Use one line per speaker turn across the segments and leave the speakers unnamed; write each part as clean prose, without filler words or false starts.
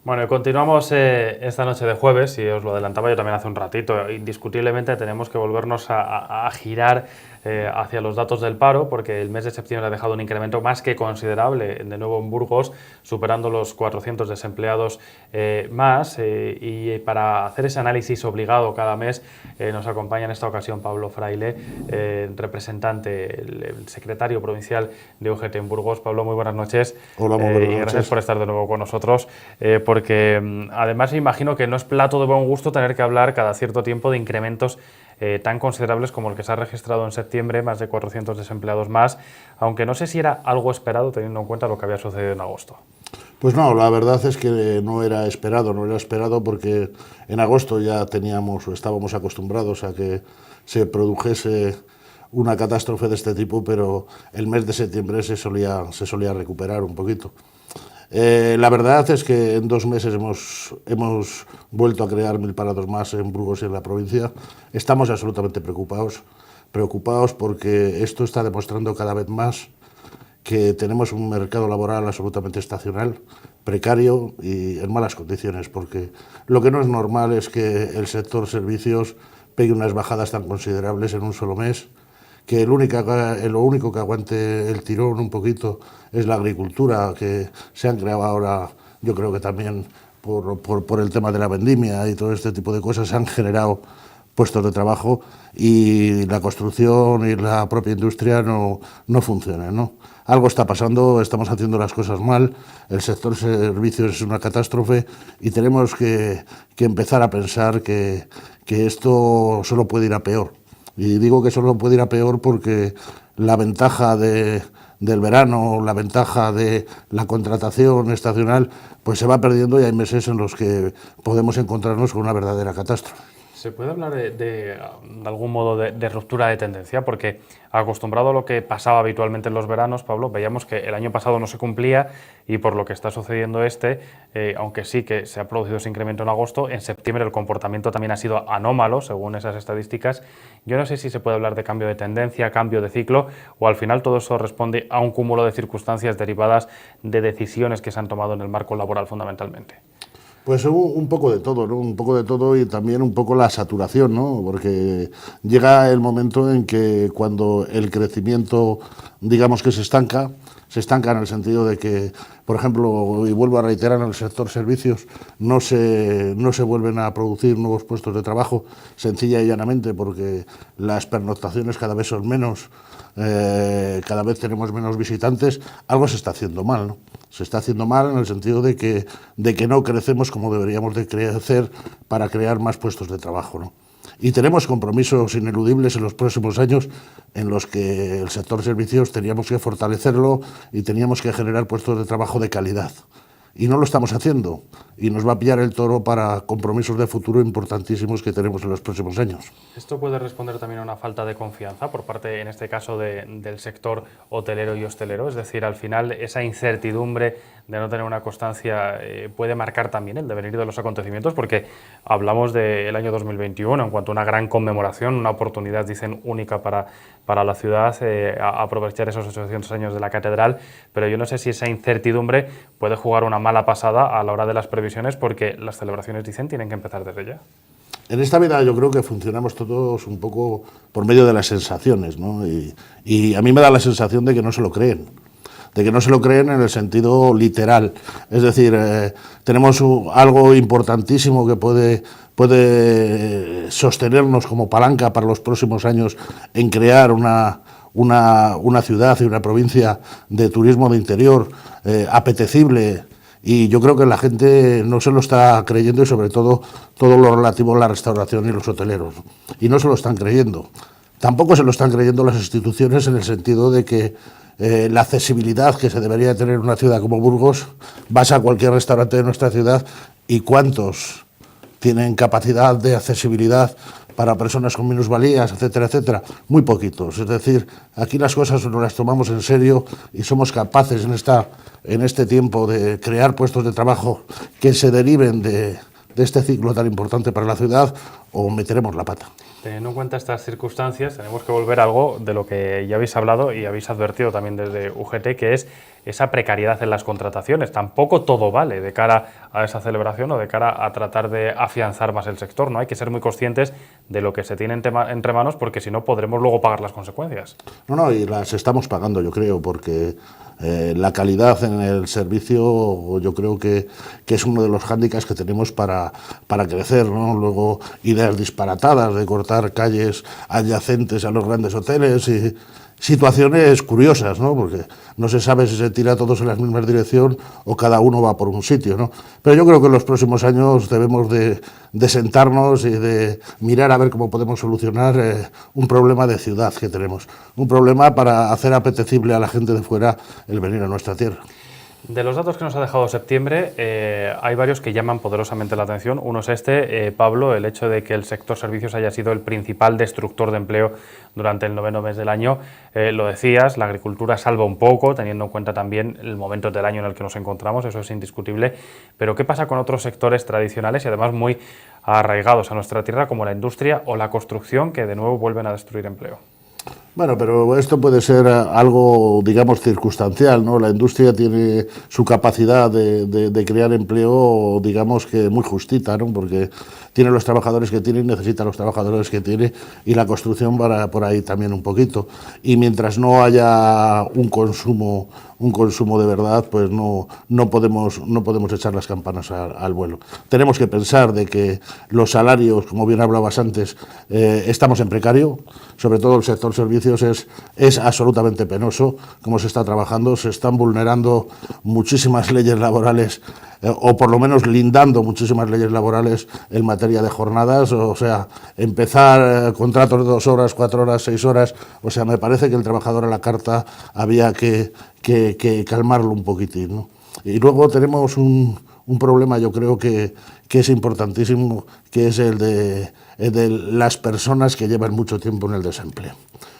Bueno, y continuamos esta noche de jueves, y os lo adelantaba yo también hace un ratito. Indiscutiblemente tenemos que volvernos a girar hacia los datos del paro, porque el mes de septiembre ha dejado un incremento más que considerable, de nuevo en Burgos, superando los 400 desempleados más. Y para hacer ese análisis obligado cada mes nos acompaña en esta ocasión Pablo Fraile, representante, el secretario provincial de UGT en Burgos. Pablo, muy buenas noches.
Hola, muy buenas
y
noches.
gracias por estar de nuevo con nosotros. Porque además me imagino que no es plato de buen gusto tener que hablar cada cierto tiempo de incrementos tan considerables como el que se ha registrado en septiembre, más de 400 desempleados más, aunque no sé si era algo esperado teniendo en cuenta lo que había sucedido en agosto.
Pues no, la verdad es que no era esperado porque en agosto ya teníamos o estábamos acostumbrados a que se produjese una catástrofe de este tipo, pero el mes de septiembre se solía recuperar un poquito. La verdad es que en 2 meses hemos vuelto a crear 1000 parados más en Burgos y en la provincia. Estamos absolutamente preocupados porque esto está demostrando cada vez más que tenemos un mercado laboral absolutamente estacional, precario y en malas condiciones, porque lo que no es normal es que el sector servicios pegue unas bajadas tan considerables en un solo mes, que lo único que aguante el tirón un poquito es la agricultura, que se han creado ahora, yo creo que también por el tema de la vendimia y todo este tipo de cosas, se han generado puestos de trabajo, y la construcción y la propia industria no funcionan, ¿no? Algo está pasando, estamos haciendo las cosas mal, el sector servicios es una catástrofe y tenemos que empezar a pensar que esto solo puede ir a peor. Y digo que solo puede ir a peor porque la ventaja del verano, la ventaja de la contratación estacional, pues se va perdiendo, y hay meses en los que podemos encontrarnos con una verdadera catástrofe.
¿Se puede hablar de algún modo de ruptura de tendencia? Porque acostumbrado a lo que pasaba habitualmente en los veranos, Pablo, veíamos que el año pasado no se cumplía, y por lo que está sucediendo aunque sí que se ha producido ese incremento en agosto, en septiembre el comportamiento también ha sido anómalo, según esas estadísticas. Yo no sé si se puede hablar de cambio de tendencia, cambio de ciclo, o al final todo eso responde a un cúmulo de circunstancias derivadas de decisiones que se han tomado en el marco laboral fundamentalmente.
Pues un poco de todo, ¿no? Un poco de todo, y también un poco la saturación, ¿no? Porque llega el momento en que cuando el crecimiento, digamos que se estanca en el sentido de que, por ejemplo, y vuelvo a reiterar, en el sector servicios no se vuelven a producir nuevos puestos de trabajo, sencilla y llanamente porque las pernoctaciones cada vez son menos, cada vez tenemos menos visitantes. Algo se está haciendo mal, ¿no? Se está haciendo mal en el sentido de que no crecemos como deberíamos de crecer para crear más puestos de trabajo, ¿no? Y tenemos compromisos ineludibles en los próximos años en los que el sector servicios teníamos que fortalecerlo y teníamos que generar puestos de trabajo de calidad. Y no lo estamos haciendo, y nos va a pillar el toro para compromisos de futuro importantísimos que tenemos en los próximos años.
¿Esto puede responder también a una falta de confianza por parte, en este caso, del sector hotelero y hostelero? Es decir, al final esa incertidumbre de no tener una constancia puede marcar también el devenir de los acontecimientos, porque hablamos del año 2021 en cuanto a una gran conmemoración, una oportunidad, dicen, única para la ciudad, a aprovechar esos 800 años de la catedral, pero yo no sé si esa incertidumbre puede jugar una mala pasada a la hora de las previsiones, porque las celebraciones, dicen, tienen que empezar desde ya.
En esta vida yo creo que funcionamos todos un poco por medio de las sensaciones, ¿no? Y a mí me da la sensación de que no se lo creen. De que no se lo creen en el sentido literal. Es decir, tenemos algo importantísimo que puede sostenernos como palanca para los próximos años en crear una ciudad y una provincia de turismo de interior apetecible. Y yo creo que la gente no se lo está creyendo, y sobre todo lo relativo a la restauración y los hoteleros. Y no se lo están creyendo. Tampoco se lo están creyendo las instituciones, en el sentido de que la accesibilidad que se debería tener en una ciudad como Burgos, vas a cualquier restaurante de nuestra ciudad y ¿cuántos tienen capacidad de accesibilidad para personas con minusvalías, etcétera, etcétera? Muy poquitos. Es decir, aquí las cosas nos las tomamos en serio y somos capaces en este tiempo de crear puestos de trabajo que se deriven de este ciclo tan importante para la ciudad, o meteremos la pata.
Teniendo en cuenta estas circunstancias, tenemos que volver a algo de lo que ya habéis hablado y habéis advertido también desde UGT, que es esa precariedad en las contrataciones. Tampoco todo vale de cara a esa celebración o de cara a tratar de afianzar más el sector, ¿no? Hay que ser muy conscientes de lo que se tiene entre manos, porque si no podremos luego pagar las consecuencias.
No, y las estamos pagando, yo creo, porque la calidad en el servicio yo creo que es uno de los hándicaps que tenemos para crecer, ¿no? Luego, ideas disparatadas de cortar calles adyacentes a los grandes hoteles y situaciones curiosas, ¿no? Porque no se sabe si se tira todos en la misma dirección o cada uno va por un sitio, ¿no? Pero yo creo que en los próximos años debemos de sentarnos y de mirar a ver cómo podemos solucionar un problema de ciudad que tenemos, un problema para hacer apetecible a la gente de fuera el venir a nuestra tierra.
De los datos que nos ha dejado septiembre, hay varios que llaman poderosamente la atención. Uno es este, Pablo, el hecho de que el sector servicios haya sido el principal destructor de empleo durante el 9º mes del año. Lo decías, la agricultura salva un poco, teniendo en cuenta también el momento del año en el que nos encontramos, eso es indiscutible. Pero ¿qué pasa con otros sectores tradicionales y además muy arraigados a nuestra tierra, como la industria o la construcción, que de nuevo vuelven a destruir empleo?
Bueno, pero esto puede ser algo, digamos, circunstancial, ¿no? La industria tiene su capacidad de crear empleo, digamos que muy justita, ¿no? Porque tiene los trabajadores que tiene, necesita los trabajadores que tiene, y la construcción va por ahí también un poquito. Y mientras no haya un consumo de verdad, pues no podemos echar las campanas al vuelo. Tenemos que pensar de que los salarios, como bien hablabas antes, estamos en precario, sobre todo el sector servicios es absolutamente penoso cómo se está trabajando, se están vulnerando muchísimas leyes laborales, o por lo menos lindando muchísimas leyes laborales en materia de jornadas, o sea, empezar contratos de 2 horas, 4 horas, 6 horas, o sea, me parece que el trabajador a la carta había que calmarlo un poquitín, ¿no? Y luego tenemos un problema, yo creo que es importantísimo, que es el de las personas que llevan mucho tiempo en el desempleo.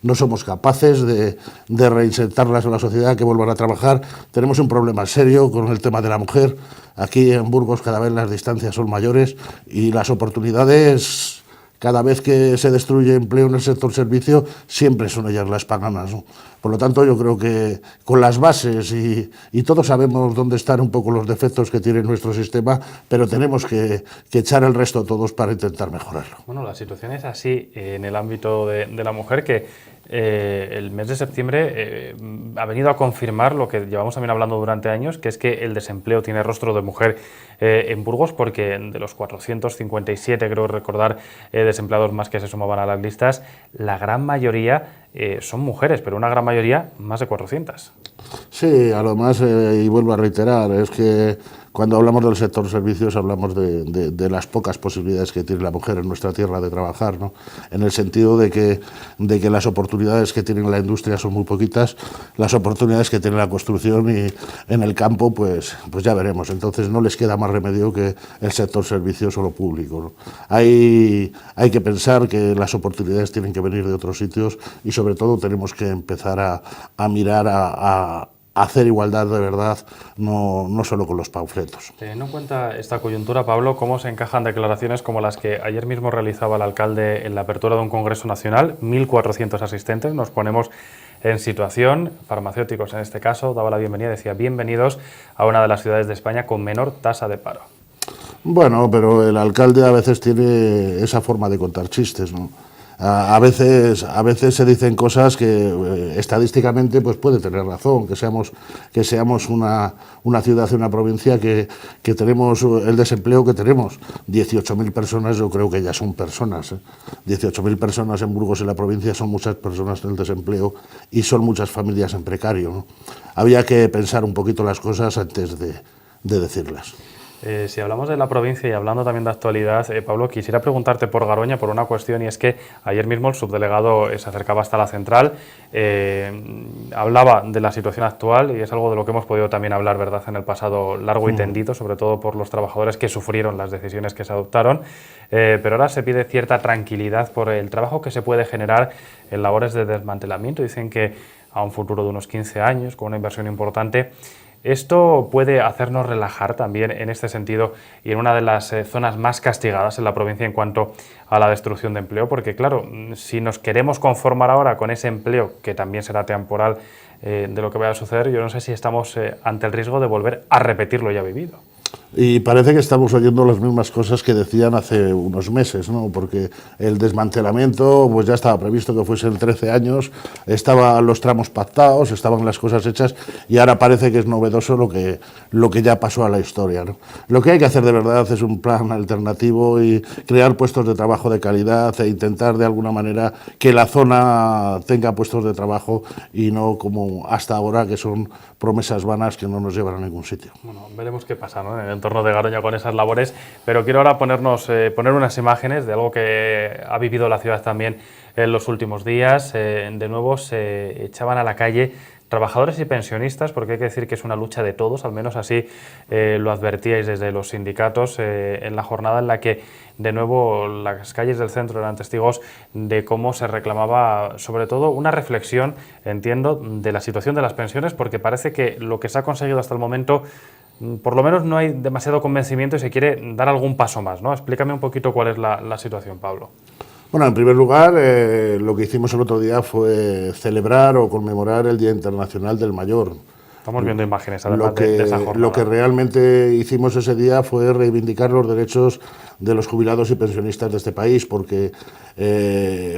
No somos capaces de reinsertarlas en la sociedad, que vuelvan a trabajar. Tenemos un problema serio con el tema de la mujer. Aquí en Burgos cada vez las distancias son mayores y las oportunidades, cada vez que se destruye empleo en el sector servicio, siempre son ellas las paganas, ¿no? Por lo tanto, yo creo que con las bases y todos sabemos dónde están un poco los defectos que tiene nuestro sistema, pero tenemos que echar el resto todos para intentar mejorarlo.
Bueno, la situación es así en el ámbito de la mujer, que el mes de septiembre ha venido a confirmar lo que llevamos también hablando durante años, que es que el desempleo tiene rostro de mujer en Burgos, porque de los 457, creo recordar, desempleados más que se sumaban a las listas, la gran mayoría son mujeres, pero una gran mayoría, más de 400.
Sí, además, y vuelvo a reiterar, es que cuando hablamos del sector servicios hablamos de las pocas posibilidades que tiene la mujer en nuestra tierra de trabajar, ¿no? En el sentido de que las oportunidades que tiene la industria son muy poquitas, las oportunidades que tiene la construcción y en el campo, pues ya veremos. Entonces no les queda más remedio que el sector servicios o lo público, ¿no? Hay que pensar que las oportunidades tienen que venir de otros sitios y sobre todo tenemos que empezar a mirar a hacer igualdad de verdad, no solo con los panfletos.
Teniendo en cuenta esta coyuntura, Pablo, ¿cómo se encajan declaraciones como las que ayer mismo realizaba el alcalde en la apertura de un congreso nacional? 1.400 asistentes, nos ponemos en situación, farmacéuticos en este caso, daba la bienvenida, decía bienvenidos a una de las ciudades de España con menor tasa de paro.
Bueno, pero el alcalde a veces tiene esa forma de contar chistes, ¿no? A veces se dicen cosas que estadísticamente pues puede tener razón, que seamos una ciudad y una provincia que tenemos el desempleo que tenemos. 18.000 personas, yo creo que ya son personas, ¿eh? 18.000 personas en Burgos, en la provincia, son muchas personas en el desempleo y son muchas familias en precario, ¿no? Había que pensar un poquito las cosas antes de decirlas.
Si hablamos de la provincia y hablando también de actualidad, Pablo, quisiera preguntarte por Garoña por una cuestión, y es que ayer mismo el subdelegado se acercaba hasta la central, hablaba de la situación actual y es algo de lo que hemos podido también hablar, ¿verdad?, en el pasado largo y tendido, sobre todo por los trabajadores que sufrieron las decisiones que se adoptaron, pero ahora se pide cierta tranquilidad por el trabajo que se puede generar en labores de desmantelamiento. Dicen que a un futuro de unos 15 años, con una inversión importante, esto puede hacernos relajar también en este sentido y en una de las zonas más castigadas en la provincia en cuanto a la destrucción de empleo, porque claro, si nos queremos conformar ahora con ese empleo, que también será temporal, de lo que vaya a suceder, yo no sé si estamos ante el riesgo de volver a repetir lo ya vivido.
Y parece que estamos oyendo las mismas cosas que decían hace unos meses, ¿no? Porque el desmantelamiento pues ya estaba previsto que fuesen 13 años, estaban los tramos pactados, estaban las cosas hechas y ahora parece que es novedoso lo que ya pasó a la historia, ¿no? Lo que hay que hacer de verdad es un plan alternativo y crear puestos de trabajo de calidad e intentar de alguna manera que la zona tenga puestos de trabajo y no como hasta ahora, que son promesas vanas que no nos llevan a ningún sitio.
Bueno, veremos qué pasa, ¿no?, en el entorno de Garoña con esas labores, pero quiero ahora poner unas imágenes de algo que ha vivido la ciudad también en los últimos días. De nuevo se echaban a la calle trabajadores y pensionistas, porque hay que decir que es una lucha de todos, al menos así lo advertíais desde los sindicatos en la jornada en la que de nuevo las calles del centro eran testigos de cómo se reclamaba sobre todo una reflexión, entiendo, de la situación de las pensiones, porque parece que lo que se ha conseguido hasta el momento, por lo menos no hay demasiado convencimiento y se quiere dar algún paso más, ¿no? Explícame un poquito cuál es la situación, Pablo.
Bueno, en primer lugar, lo que hicimos el otro día fue celebrar o conmemorar el Día Internacional del Mayor.
Estamos viendo imágenes, además de esa jornada.
Lo que realmente hicimos ese día fue reivindicar los derechos de los jubilados y pensionistas de este país, porque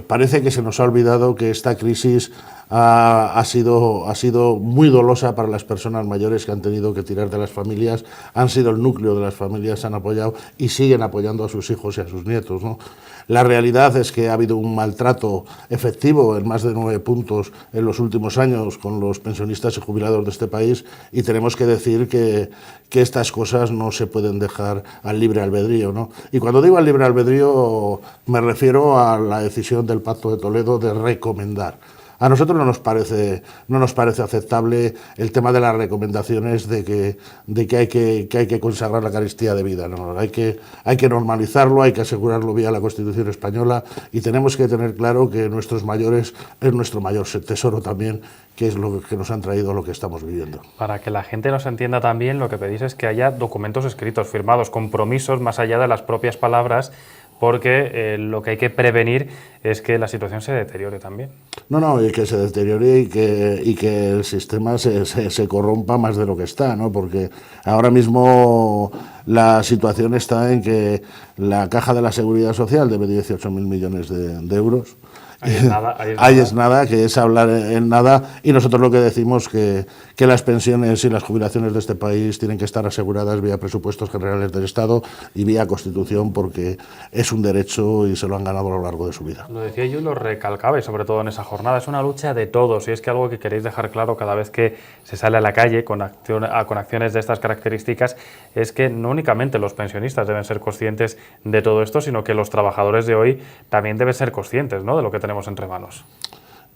parece que se nos ha olvidado que esta crisis ha sido muy dolosa para las personas mayores que han tenido que tirar de las familias, han sido el núcleo de las familias, han apoyado y siguen apoyando a sus hijos y a sus nietos, ¿no? La realidad es que ha habido un maltrato efectivo en más de 9 puntos en los últimos años con los pensionistas y jubilados de este país, y tenemos que decir que estas cosas no se pueden dejar al libre albedrío, ¿no? Y cuando digo al libre albedrío me refiero a la decisión del Pacto de Toledo de recomendar. A nosotros no nos parece aceptable el tema de las recomendaciones de que hay que consagrar la Eucaristía de vida, ¿no? Hay que normalizarlo, hay que asegurarlo vía la Constitución española, y tenemos que tener claro que nuestros mayores es nuestro mayor tesoro también, que es lo que nos han traído lo que estamos viviendo.
Para que la gente nos entienda también, lo que pedís es que haya documentos escritos, firmados, compromisos más allá de las propias palabras, porque lo que hay que prevenir es que la situación se deteriore también.
No, y que se deteriore y que el sistema se corrompa más de lo que está, ¿no? Porque ahora mismo la situación está en que la Caja de la Seguridad Social debe 18.000 millones de euros. Ahí es nada, que es hablar en nada, y nosotros lo que decimos que las pensiones y las jubilaciones de este país tienen que estar aseguradas vía presupuestos generales del Estado y vía Constitución, porque es un derecho y se lo han ganado a lo largo de su vida.
Lo decía yo y lo recalcaba, y sobre todo en esa jornada, es una lucha de todos, y es que algo que queréis dejar claro cada vez que se sale a la calle con acciones de estas características es que no únicamente los pensionistas deben ser conscientes de todo esto, sino que los trabajadores de hoy también deben ser conscientes, ¿no?, de lo que tenemos entre manos.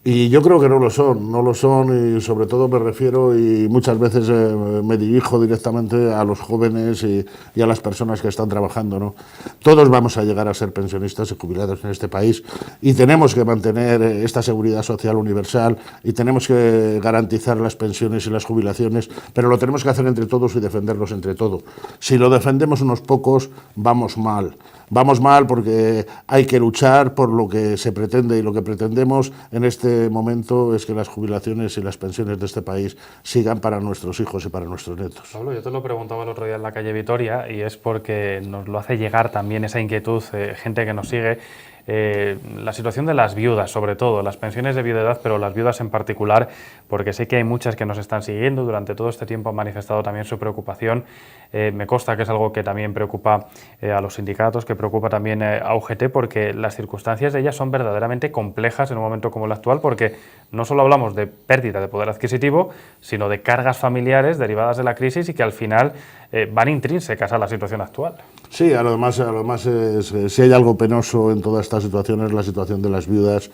Y yo creo que no lo son, y sobre todo me refiero, y muchas veces me dirijo directamente a los jóvenes y a las personas que están trabajando, ¿no? Todos vamos a llegar a ser pensionistas y jubilados en este país, y tenemos que mantener esta seguridad social universal, y tenemos que garantizar las pensiones y las jubilaciones, pero lo tenemos que hacer entre todos y defenderlos entre todos. Si lo defendemos unos pocos, vamos mal. Vamos mal porque hay que luchar por lo que se pretende, y lo que pretendemos en este momento es que las jubilaciones y las pensiones de este país sigan para nuestros hijos y para nuestros nietos.
Pablo, yo te lo preguntaba el otro día en la calle Vitoria, y es porque nos lo hace llegar también esa inquietud, gente que nos sigue, la situación de las viudas, sobre todo, las pensiones de viudedad, pero las viudas en particular, porque sé que hay muchas que nos están siguiendo, durante todo este tiempo han manifestado también su preocupación. Me consta que es algo que también preocupa a los sindicatos, que preocupa también a UGT, porque las circunstancias de ellas son verdaderamente complejas en un momento como el actual, porque no solo hablamos de pérdida de poder adquisitivo, sino de cargas familiares derivadas de la crisis y que al final van intrínsecas a la situación actual.
Sí, además si hay algo penoso en toda esta situación es la situación de las viudas.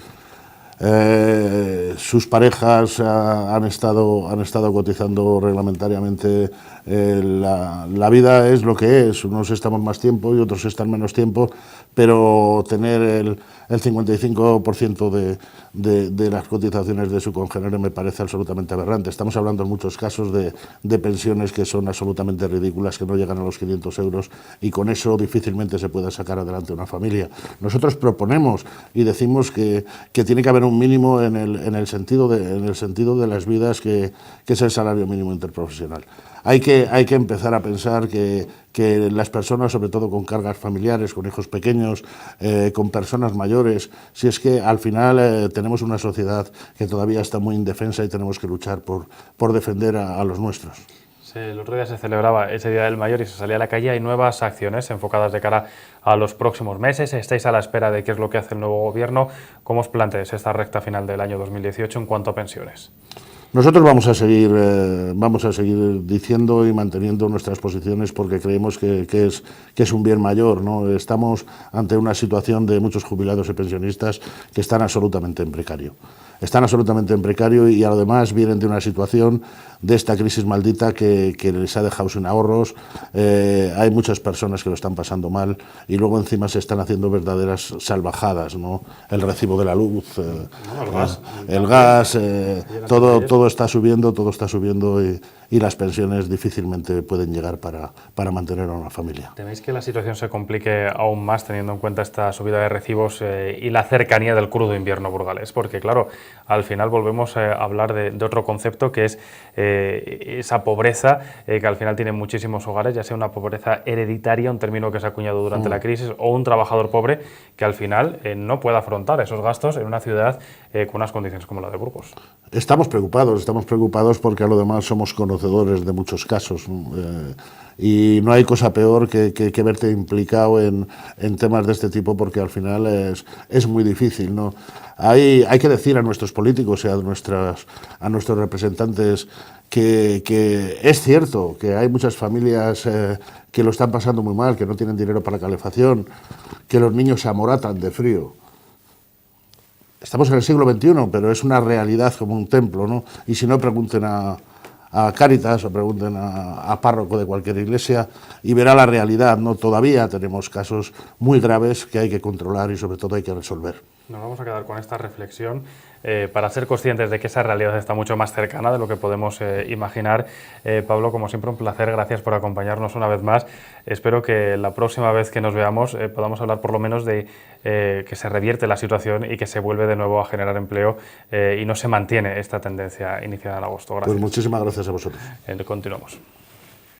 Sus parejas han estado cotizando reglamentariamente La vida es lo que es, unos estamos más tiempo y otros están menos tiempo, pero tener el 55% de las cotizaciones de su congénere me parece absolutamente aberrante. Estamos hablando en muchos casos de pensiones que son absolutamente ridículas, que no llegan a los 500 euros, y con eso difícilmente se pueda sacar adelante una familia. Nosotros proponemos y decimos que tiene que haber un mínimo en el sentido de las vidas, que es el salario mínimo interprofesional. Hay que empezar a pensar que las personas, sobre todo con cargas familiares, con hijos pequeños, con personas mayores, si es que al final tenemos una sociedad que todavía está muy indefensa y tenemos que luchar por defender a los nuestros.
El otro día se celebraba ese Día del Mayor y se salía a la calle. Hay nuevas acciones enfocadas de cara a los próximos meses. Estáis a la espera de qué es lo que hace el nuevo gobierno. ¿Cómo os planteáis esta recta final del año 2018 en cuanto a pensiones?
Nosotros vamos a seguir diciendo y manteniendo nuestras posiciones, porque creemos que es un bien mayor, ¿no? Estamos ante una situación de muchos jubilados y pensionistas que están absolutamente en precario. Están absolutamente en precario y además vienen de una situación de esta crisis maldita que les ha dejado sin ahorros. Hay muchas personas que lo están pasando mal y luego encima se están haciendo verdaderas salvajadas, ¿no? El recibo de la luz, el gas, todo está subiendo y las pensiones difícilmente pueden llegar para mantener a una familia.
¿Teméis que la situación se complique aún más teniendo en cuenta esta subida de recibos y la cercanía del crudo invierno burgalés? Porque claro, al final volvemos a hablar de otro concepto, que es esa pobreza que al final tienen muchísimos hogares, ya sea una pobreza hereditaria, un término que se ha acuñado durante la crisis, o un trabajador pobre que al final no puede afrontar esos gastos en una ciudad con unas condiciones como la de Burgos.
Estamos preocupados porque a lo demás somos conocedores de muchos casos, y no hay cosa peor que verte implicado en temas de este tipo, porque al final es muy difícil, ¿no? Hay que decir a nuestros políticos y a nuestros representantes que es cierto que hay muchas familias que lo están pasando muy mal, que no tienen dinero para la calefacción, que los niños se amoratan de frío. Estamos en el siglo XXI, pero es una realidad como un templo, ¿no? Y si no, pregunten a Cáritas o pregunten a párroco de cualquier iglesia y verá la realidad, ¿no? Todavía tenemos casos muy graves que hay que controlar y sobre todo hay que resolver.
Nos vamos a quedar con esta reflexión para ser conscientes de que esa realidad está mucho más cercana de lo que podemos imaginar. Pablo, como siempre, un placer. Gracias por acompañarnos una vez más. Espero que la próxima vez que nos veamos podamos hablar por lo menos de que se revierte la situación y que se vuelve de nuevo a generar empleo y no se mantiene esta tendencia iniciada en agosto. Gracias.
Pues muchísimas gracias a vosotros.
Continuamos.